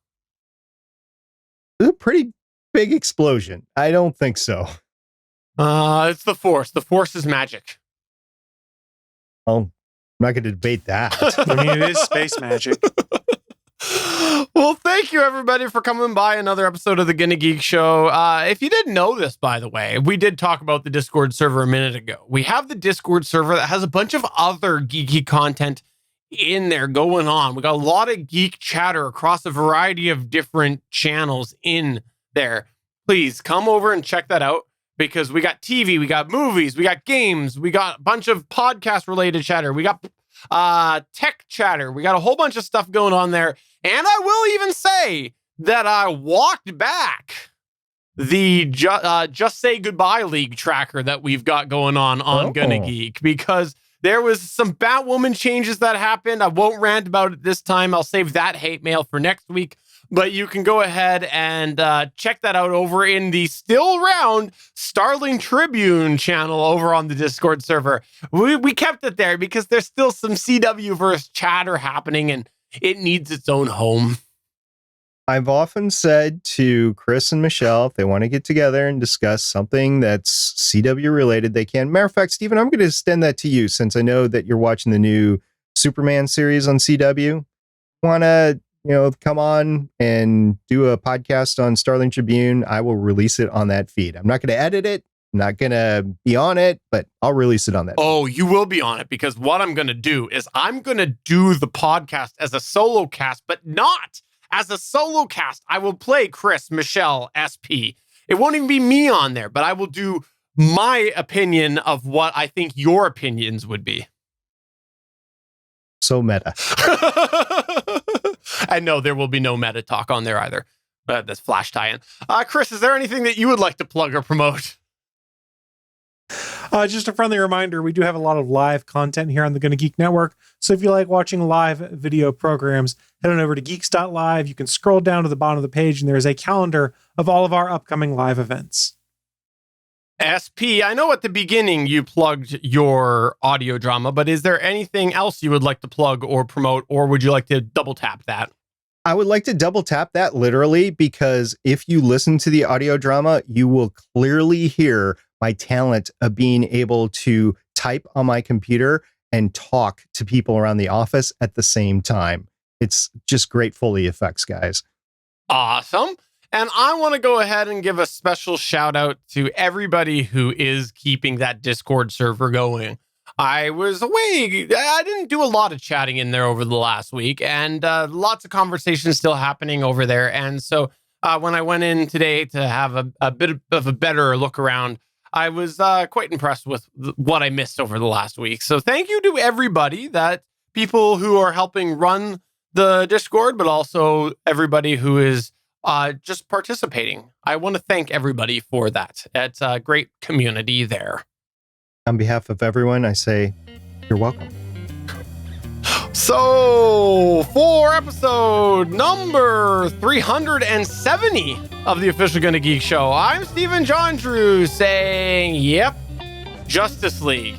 It was a pretty big explosion. I don't think so. It's the Force. The Force is magic. Oh, I'm not going to debate that. I mean, it is space magic. Well, thank you everybody for coming by another episode of the Gonna Geek Show. If you didn't know this, by the way, we did talk about the Discord server a minute ago. We have the Discord server that has a bunch of other geeky content in there going on. We got a lot of geek chatter across a variety of different channels in there. Please come over and check that out, because we got TV, we got movies, we got games, we got a bunch of podcast related chatter, we got tech chatter, we got a whole bunch of stuff going on there. And I will even say that I walked back the Just Say Goodbye League tracker that we've got going on Gonna Geek, because there was some Batwoman changes that happened. I won't rant about it this time. I'll save that hate mail for next week. But you can go ahead and check that out over in the still around Starling Tribune channel over on the Discord server. We kept it there because there's still some CW-verse chatter happening, and it needs its own home. I've often said to Chris and Michelle, if they want to get together and discuss something that's CW related, they can. Matter of fact, Stephen, I'm going to extend that to you, since I know that you're watching the new Superman series on CW. Want to, come on and do a podcast on Starling Tribune? I will release it on that feed. I'm not going to edit it. I'm not going to be on it, but I'll release it on that. Oh, you will be on it, because what I'm going to do is I'm going to do the podcast as a solo cast, but not as a solo cast. I will play Chris, Michelle, SP. It won't even be me on there, but I will do my opinion of what I think your opinions would be. So meta. And no, there will be no meta talk on there either. That's Flash tie-in. Chris, is there anything that you would like to plug or promote? Just a friendly reminder, we do have a lot of live content here on the Gonna Geek Network. So if you like watching live video programs, head on over to geeks.live. You can scroll down to the bottom of the page, and there is a calendar of all of our upcoming live events. SP, I know at the beginning you plugged your audio drama, but is there anything else you would like to plug or promote, or would you like to double tap that? I would like to double tap that literally, because if you listen to the audio drama, you will clearly hear my talent of being able to type on my computer and talk to people around the office at the same time. It's just great Foley effects, guys. Awesome. And I want to go ahead and give a special shout out to everybody who is keeping that Discord server going. I was away. I didn't do a lot of chatting in there over the last week, and lots of conversations still happening over there. And so when I went in today to have a bit of a better look around, I was quite impressed with what I missed over the last week. So thank you to everybody, that people who are helping run the Discord, but also everybody who is just participating. I want to thank everybody for that. It's a great community there. On behalf of everyone, I say, you're welcome. So, for episode number 370 of the official Gonna Geek Show, I'm Stephen John Drew saying, yep, Justice League.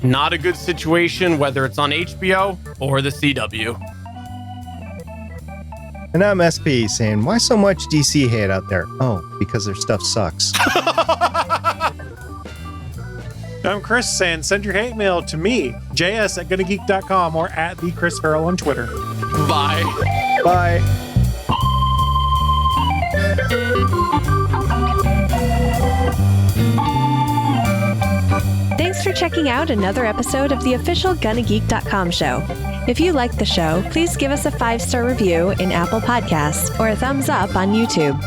Not a good situation, whether it's on HBO or the CW. And I'm SP saying, why so much DC hate out there? Oh, because their stuff sucks. I'm Chris saying, send your hate mail to me, js@gonnageek.com, or at the Chris Farrell on Twitter. Bye. Bye. Thanks for checking out another episode of the official GonnaGeek.com show. If you like the show, please give us a 5-star review in Apple Podcasts or a thumbs up on YouTube.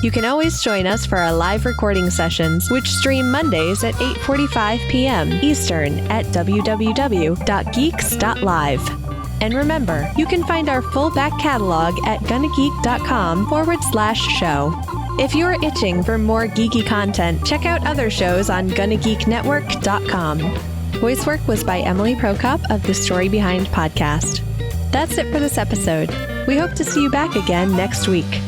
You can always join us for our live recording sessions, which stream Mondays at 8:45 p.m. Eastern at www.geeks.live. And remember, you can find our full back catalog at gonnageek.com/show. If you're itching for more geeky content, check out other shows on gonnageeknetwork.com. Voice work was by Emily Prokop of the Story Behind podcast. That's it for this episode. We hope to see you back again next week.